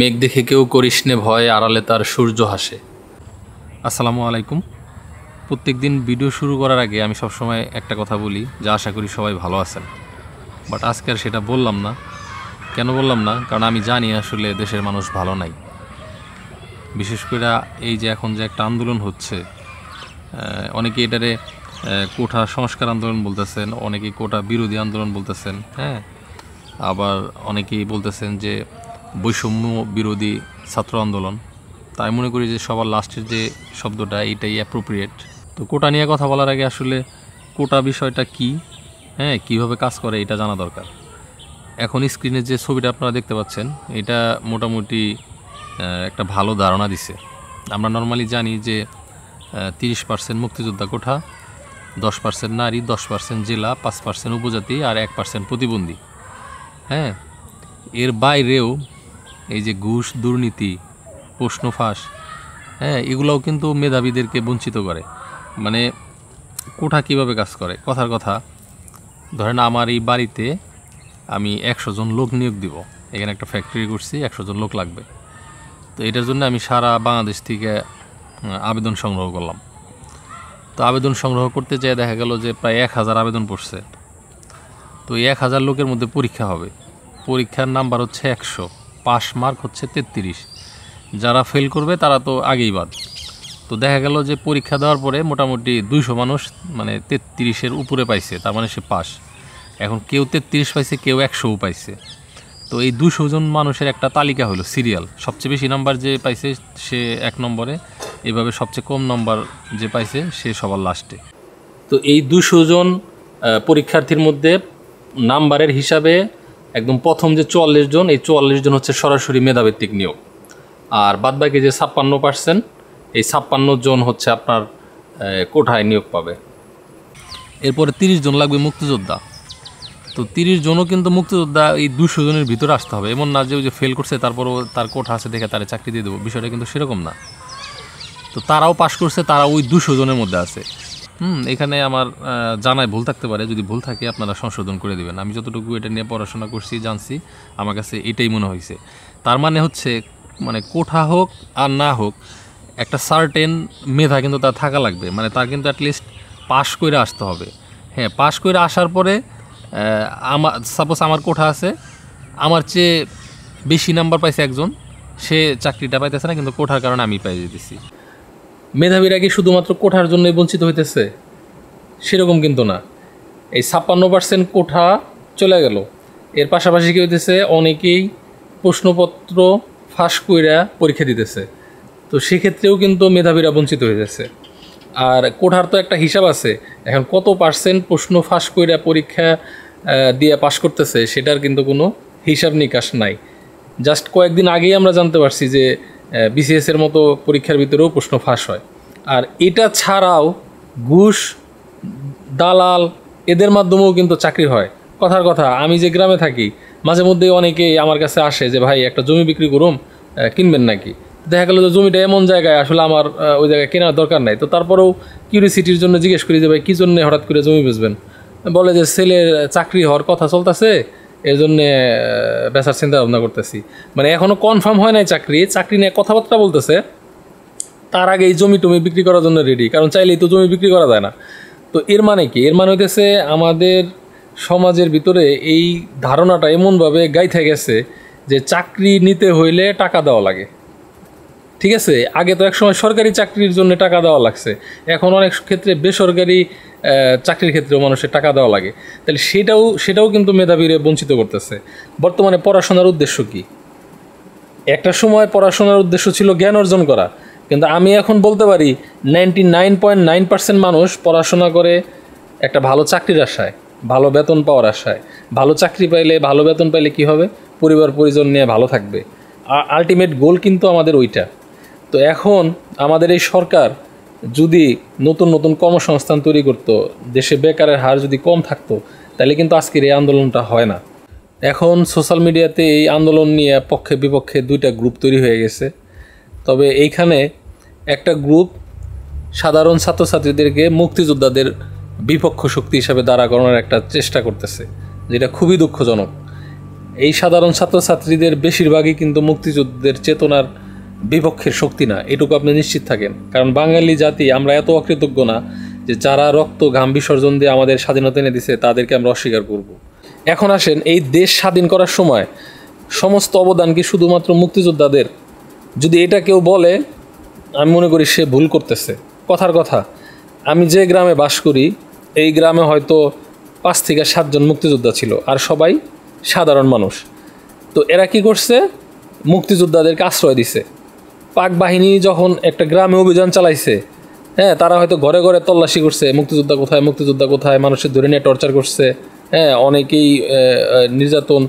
মেঘ দেখে কেউ করিস নে ভয়, আড়ালে তার সূর্য হাসে। আসসালামু আলাইকুম। প্রত্যেক দিন ভিডিও শুরু করার আগে আমি সবসময় একটা কথা বলি যে আশা করি সবাই ভালো আছেন। বাট আজকে আর সেটা বললাম না। কেন বললাম না? কারণ আমি জানি আসলে দেশের মানুষ ভালো নাই। বিশেষ করে এই যে এখন যে একটা আন্দোলন হচ্ছে, অনেকে এটারে কোটা সংস্কার আন্দোলন বলতেছেন, অনেকেই কোটা বিরোধী আন্দোলন বলতেছেন, হ্যাঁ, আবার অনেকেই বলতেছেন যে বৈষম্য বিরোধী ছাত্র আন্দোলন। তাই মনে করি যে সবার লাস্টের যে শব্দটা এটাই অ্যাপ্রোপ্রিয়েট। তো কোটা নিয়ে কথা বলার আগে আসলে কোটা বিষয়টা কি, হ্যাঁ, কীভাবে কাজ করে এটা জানা দরকার। এখন স্ক্রিনে যে ছবিটা আপনারা দেখতে পাচ্ছেন এটা মোটামুটি একটা ভালো ধারণা দিছে। আমরা নর্মালি জানি যে 30% মুক্তিযোদ্ধা কোঠা, 10% নারী, 10% জেলা, 5% উপজাতি আর 1% প্রতিবন্ধী। হ্যাঁ, এর বাইরেও এই যে ঘুষ, দুর্নীতি, প্রশ্ন ফাঁস, হ্যাঁ, এগুলোও কিন্তু মেধাবীদেরকে বঞ্চিত করে। মানে কোঠা কীভাবে কাজ করে? কথার কথা, ধরেন আমার এই বাড়িতে আমি 100 জন লোক নিয়োগ দিব, এখানে একটা ফ্যাক্টরি করছি, 100 জন লোক লাগবে। তো এটার জন্য আমি সারা বাংলাদেশ থেকে আবেদন সংগ্রহ করলাম। তো আবেদন সংগ্রহ করতে যেয়ে দেখা গেল যে প্রায় 1000 আবেদন পড়ছে। তো এই 1000 লোকের মধ্যে পরীক্ষা হবে। পরীক্ষার নাম্বার হচ্ছে 100, পাস মার্ক হচ্ছে 33। যারা ফেল করবে তারা তো আগেই বাদ। তো দেখা গেল যে পরীক্ষা দেওয়ার পরে মোটামুটি 200 মানুষ মানে 33-এর উপরে পাইছে, তার মানে সে পাস। এখন কেউ 33 পাইছে, কেউ 100ও পাইছে। তো এই 200 জন মানুষের একটা তালিকা হলো, সিরিয়াল। সবচেয়ে বেশি নাম্বার যে পাইছে সে 1 নম্বরে, এভাবে সবচেয়ে কম নম্বর যে পাইছে সে সবার লাস্টে। তো এই 200 জন পরীক্ষার্থীর মধ্যে নাম্বারের হিসাবে একদম প্রথম যে 44 জন, এই 44 জন হচ্ছে সরাসরি মেধাভিত্তিক নিয়োগ। আর বাদবাকি যে 56%, এই 56 জন হচ্ছে আপনার কোঠায় নিয়োগ পাবে। এরপরে 30 জন লাগবে মুক্তিযোদ্ধা। তো 30 জনও কিন্তু মুক্তিযোদ্ধা এই 200 জনের ভিতরে আসতে হবে। এমন না যে ওই যে ফেল করছে তারপরও তার কোঠা আছে দেখে তারা চাকরি দিয়ে দেবো, বিষয়টা কিন্তু সেরকম না। তো তারাও পাশ করছে, তারা ওই 200 জনের মধ্যে আছে। এখানে আমার জানায় ভুল থাকতে পারে, যদি ভুল থাকে আপনারা সংশোধন করে দেবেন। আমি যতটুকু এটা নিয়ে পড়াশোনা করছি, জানছি, আমার কাছে এটাই মনে হয়েছে। তার মানে হচ্ছে মানে কোঠা হোক আর না হোক, একটা সার্টেন মেধা কিন্তু তার থাকা লাগবে। মানে তার কিন্তু অ্যাটলিস্ট পাশ করে আসতে হবে। হ্যাঁ, পাশ করে আসার পরে আমার সাপোজ আমার কোঠা আছে, আমার চেয়ে বেশি নাম্বার পাইছে একজন, সে চাকরিটা পাইতেছে না, কিন্তু কোঠার কারণে আমি পাই যেতেছি। মেধাবীরা কি শুধুমাত্র কোঠার জন্যই বঞ্চিত হইতেছে? সেরকম কিন্তু না। এই 56% কোঠা চলে গেল, এর পাশাপাশি কী হইতেছে, অনেকেই প্রশ্নপত্র ফাঁস কইরা পরীক্ষা দিতেছে। তো সেক্ষেত্রেও কিন্তু মেধাবীরা বঞ্চিত হয়ে যাচ্ছে। আর কোঠার তো একটা হিসাব আছে, এখন কত পার্সেন্ট প্রশ্ন ফাঁস কইরা পরীক্ষা দিয়ে পাশ করতেছে সেটার কিন্তু কোনো হিসাব নিকাশ নাই। জাস্ট কয়েকদিন আগেই আমরা জানতে পারছি যে বিসিএসের মতো পরীক্ষার ভিতরেও প্রশ্ন ফাঁস হয়। আর এটা ছাড়াও ঘুষ, দালাল, এদের মাধ্যমেও কিন্তু চাকরি হয়। কথার কথা, আমি যে গ্রামে থাকি, মাঝে মধ্যে অনেকেই আমার কাছে আসে যে ভাই একটা জমি বিক্রি করুম, কিনবেন নাকি? দেখা গেলো যে জমিটা এমন জায়গায় আসলে আমার ওই জায়গায় কেনার দরকার নাই। তো তারপরেও কিউরিসিটির জন্য জিজ্ঞেস করি যে ভাই কী জন্যে হঠাৎ করে জমি বেচবেন? বলে যে ছেলের চাকরি হওয়ার কথা চলতেছে, এই জন্যে বেচার চিন্তা ভাবনা করতেছি। মানে এখনও কনফার্ম হয় নাই চাকরি নিয়ে কথাবার্তা বলতেছে, তার আগে এই জমি টমি বিক্রি করার জন্য রেডি, কারণ চাইলেই তো জমি বিক্রি করা যায় না। তো এর মানে কি? এর মানে হইতেছে আমাদের সমাজের ভিতরে এই ধারণাটা এমনভাবে গাইথা গেছে যে চাকরি নিতে হইলে টাকা দেওয়া লাগে। ঠিক আছে, আগে তো একসময় সরকারি চাকরির জন্য টাকা দেওয়া লাগছে, এখন অনেক ক্ষেত্রে বেসরকারি চাকরির ক্ষেত্রেও মানুষের টাকা দেওয়া লাগে। তাহলে সেটাও কিন্তু মেধাবীরে বঞ্চিত করতেছে। বর্তমানে পড়াশোনার উদ্দেশ্য কি? একটা সময় পড়াশোনার উদ্দেশ্য ছিল জ্ঞান অর্জন করা, কিন্তু আমি এখন বলতে পারি 99.9% মানুষ পড়াশোনা করে একটা ভালো চাকরির আশায়, ভালো বেতন পাওয়ার আশায়। ভালো চাকরি পাইলে, ভালো বেতন পাইলে কি হবে? পরিবার পরিজন নিয়ে ভালো থাকবে। আলটিমেট গোল কিন্তু আমাদের ওইটা। তো এখন আমাদের এই সরকার যদি নতুন নতুন কর্মসংস্থান তৈরি করতো, দেশে বেকারের হার যদি কম থাকতো, তাহলে কিন্তু আজকের এই আন্দোলনটা হয় না। এখন সোশ্যাল মিডিয়াতে এই আন্দোলন নিয়ে পক্ষে বিপক্ষে 2টা গ্রুপ তৈরি হয়ে গেছে। তবে এইখানে একটা গ্রুপ সাধারণ ছাত্রছাত্রীদেরকে মুক্তিযোদ্ধাদের বিপক্ষ শক্তি হিসাবে দাঁড়া করানোর একটা চেষ্টা করতেছে, যেটা খুবই দুঃখজনক। এই সাধারণ ছাত্রছাত্রীদের বেশিরভাগই কিন্তু মুক্তিযুদ্ধের চেতনার বিপক্ষের শক্তি না, এটুকু আপনি নিশ্চিত থাকেন। কারণ বাঙালি জাতি আমরা এত অকৃতজ্ঞ না যে যারা রক্ত ঘাম বিসর্জন দিয়ে আমাদের স্বাধীনতা এনে দিছে তাদেরকে আমরা অস্বীকার করব। এখন আসেন, এই দেশ স্বাধীন করার সময় সমস্ত অবদান কি শুধুমাত্র মুক্তিযোদ্ধাদের? যদি এটা কেউ বলে, আমি মনে করি সে ভুল করতেছে। কথার কথা, আমি যে গ্রামে বাস করি এই গ্রামে হয়তো 5 থেকে 7 জন মুক্তিযোদ্ধা ছিল, আর সবাই সাধারণ মানুষ। তো এরা কি করছে? মুক্তিযোদ্ধাদেরকে আশ্রয় দিছে। পাক বাহিনী যখন একটা গ্রামে অভিযান চালাইছে, হ্যাঁ, তারা হয়তো ঘরে ঘরে তল্লাশি করছে, মুক্তিযোদ্ধা কোথায়, মুক্তিযোদ্ধা কোথায়, মানুষের ধরে নিয়ে টর্চার করছে, হ্যাঁ, অনেকেই নির্যাতন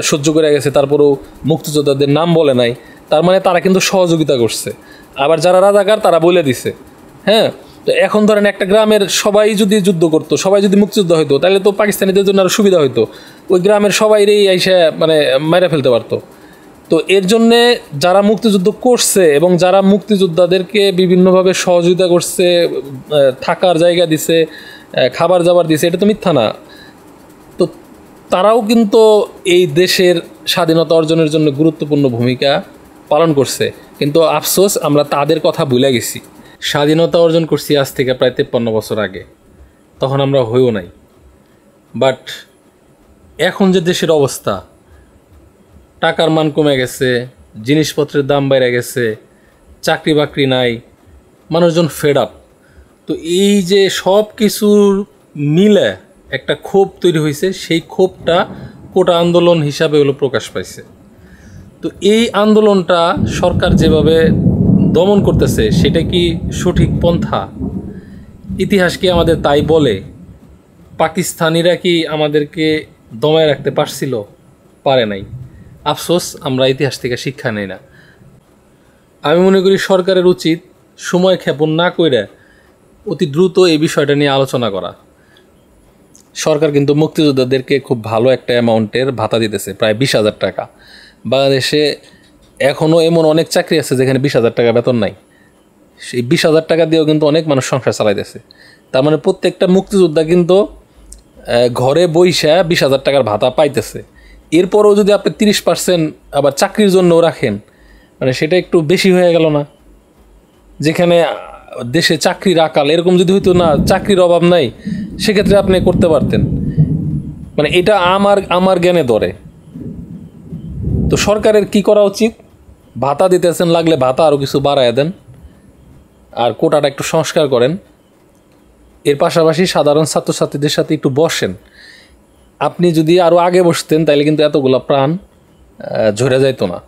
সহ্য করে গেছে, তারপরেও মুক্তিযোদ্ধাদের নাম বলে নাই। তার মানে তারা কিন্তু সহযোগিতা করছে। আবার যারা রাজাকার তারা বলে দিছে। হ্যাঁ, তো এখন ধরেন একটা গ্রামের সবাই যদি যুদ্ধ করতো, সবাই যদি মুক্তিযোদ্ধা হইতো, তাহলে তো পাকিস্তানিদের জন্য আরও সুবিধা হইতো, ওই গ্রামের সবাইরেই এসে মানে মেরে ফেলতে পারতো। তো এর জন্যে যারা মুক্তিযুদ্ধ করছে এবং যারা মুক্তিযোদ্ধাদেরকে বিভিন্নভাবে সহযোগিতা করছে, থাকার জায়গা দিছে, খাবার দাবার দিছে, এটা তো মিথ্যা না। তো তারাও কিন্তু এই দেশের স্বাধীনতা অর্জনের জন্য গুরুত্বপূর্ণ ভূমিকা পালন করছে। কিন্তু আফসোস, আমরা তাদের কথা ভুলে গেছি। স্বাধীনতা অর্জন করছি আজ থেকে প্রায় 53 বছর আগে, তখন আমরা হইও নাই। বাট এখন যে দেশের অবস্থা, টাকার মান কমে গেছে, জিনিসপত্রের দাম বেড়ে গেছে, চাকরি বাকরি নাই, মানুষজন ফেড আপ। তো এই যে সব কিছুর মিলে একটা ক্ষোভ তৈরি হয়েছে, সেই ক্ষোভটা কোটা আন্দোলন হিসাবে হলো প্রকাশ পাইছে। তো এই আন্দোলনটা সরকার যেভাবে দমন করতেছে, সেটা কি সঠিক পন্থা? ইতিহাস কি আমাদের তাই বলে? পাকিস্তানিরা কি আমাদেরকে দমায় রাখতে পারছিল? পারে নাই। আফসোস, আমরা ইতিহাস থেকে শিক্ষা নেই না। আমি মনে করি সরকারের উচিত সময় ক্ষেপণ না করে অতি দ্রুত এই বিষয়টা নিয়ে আলোচনা করা। সরকার কিন্তু মুক্তিযোদ্ধাদেরকে খুব ভালো একটা অ্যামাউন্টের ভাতা দিতেছে, প্রায় 20,000 টাকা। বাংলাদেশে এখনও এমন অনেক চাকরি আছে যেখানে 20,000 টাকা বেতন নাই। সেই 20,000 টাকা দিয়েও কিন্তু অনেক মানুষ সংসার চালাইতেছে। তার মানে প্রত্যেকটা মুক্তিযোদ্ধা কিন্তু ঘরে বইসা 20,000 টাকার ভাতা পাইতেছে। এরপরও যদি আপনি 30% আবার চাকরির জন্যও রাখেন, মানে সেটা একটু বেশি হয়ে গেল না? যেখানে দেশে চাকরির আকাল, এরকম যদি হইতো না, চাকরির অভাব নাই, সেক্ষেত্রে আপনি করতে পারতেন। মানে এটা আমার জ্ঞানে ধরে। তো সরকারের কি করা উচিত? ভাতা দিতেছেন, লাগলে ভাতা আরও কিছু বাড়ায় দেন, আর কোটাটা একটু সংস্কার করেন। এর পাশাপাশি সাধারণ ছাত্রছাত্রীদের সাথে একটু বসেন। আপনি যদি আরও আগে বসতেন তাহলে কিন্তু এতগুলা প্রাণ ঝরে যাইতো না।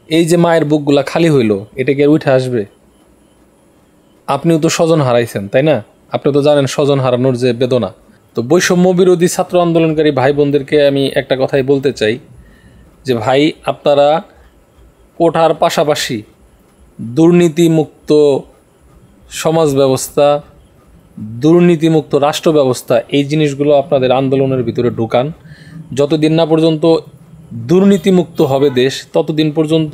এই যে মায়ের বুকগুলা খালি হইল, এটা কি আর উঠে আসবে? আপনিও তো স্বজন হারাইছেন, তাই না? আপনি তো জানেন স্বজন হারানোর যে বেদনা। তো বৈষম্য বিরোধী ছাত্র আন্দোলনকারী ভাই বোনদেরকে আমি একটা কথাই বলতে চাই যে ভাই, আপনারা কোটার পাশাপাশি দুর্নীতিমুক্ত সমাজ ব্যবস্থা, দুর্নীতিমুক্ত রাষ্ট্র ব্যবস্থা, এই জিনিসগুলো আপনাদের আন্দোলনের ভিতরে ঢুকান। যতদিন না পর্যন্ত দুর্নীতিমুক্ত হবে দেশ, ততদিন পর্যন্ত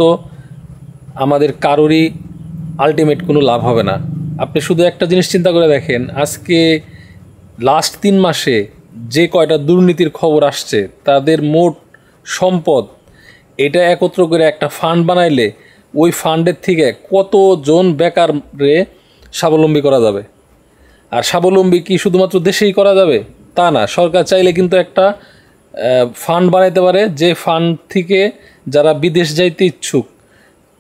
আমাদের কারোরই আলটিমেট কোনো লাভ হবে না। আপনি শুধু একটা জিনিস চিন্তা করে দেখেন, আজকে লাস্ট 3 মাসে যে কয়টা দুর্নীতির খবর আসছে, তাদের মোট সম্পদ এটা একত্র করে একটা ফান্ড বানাইলে ওই ফান্ডের থেকে কতজন বেকারে স্বাবলম্বী করা যাবে। আর স্বাবলম্বী কি শুধুমাত্র দেশেই করা যাবে তা না, সরকার চাইলে কিন্তু একটা ফান্ড বানাইতে পারে, যে ফান্ড থেকে যারা বিদেশ যাইতে ইচ্ছুক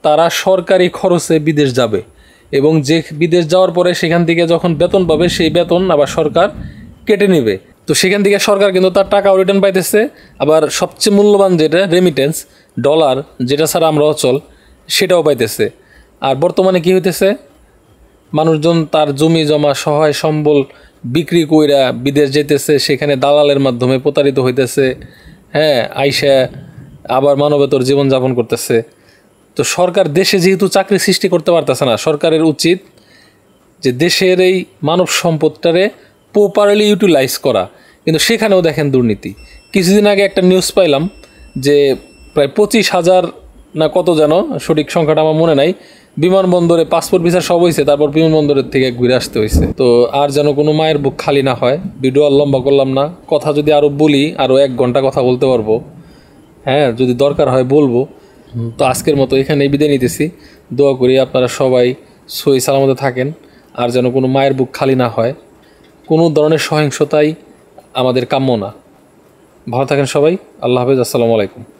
তারা সরকারি খরচে বিদেশ যাবে, এবং যে বিদেশ যাওয়ার পরে সেখান থেকে যখন বেতন পাবে, সেই বেতন আবার সরকার কেটে নেবে। তো সেখান থেকে সরকার কিন্তু তার টাকাও রিটার্ন পাইতেছে। আবার সবচেয়ে মূল্যবান যেটা রেমিটেন্স, ডলার, যেটা ছাড়া আমরা অচল, সেটাও পাইতেছে। আর বর্তমানে কি হইতেছে? মানুষজন তার জমি জমা সহায় সম্বল বিক্রি কইরা বিদেশ যেতেছে, সেখানে দালালের মাধ্যমে প্রতারিত হইতেছে, হ্যাঁ, আইসা আবার মানবেতর জীবনযাপন করতেছে। তো সরকার দেশে যেহেতু চাকরি সৃষ্টি করতে পারতেছে না, সরকারের উচিত যে দেশের এই মানব সম্পদটারে প্রপারলি ইউটিলাইজ করা। কিন্তু সেখানেও দেখেন দুর্নীতি। কিছুদিন আগে একটা নিউজ পাইলাম যে প্রায় 25,000 না কত যেন, সঠিক সংখ্যাটা আমার মনে নাই, বিমানবন্দরে পাসপোর্ট ভিসা সব হয়েছে, তারপর বিমানবন্দরের থেকে ঘুরে আসতে হয়েছে। তো আর যেন কোনো মায়ের বুক খালি না হয়। ভিডিও আর লম্বা করলাম না, কথা যদি আরও বলি আরও 1 ঘন্টা কথা বলতে পারবো। হ্যাঁ, যদি দরকার হয় বলবো। তো আজকের মতো এখানেই বিদায় নিতেছি। দোয়া করি আপনারা সবাই সহি সালামতে থাকেন, আর যেন কোনো মায়ের বুক খালি না হয়। কোনো ধরনের সহিংসতাই আমাদের কাম্য না। ভালো থাকেন সবাই। আল্লাহ হাফেজ। আসসালামু আলাইকুম।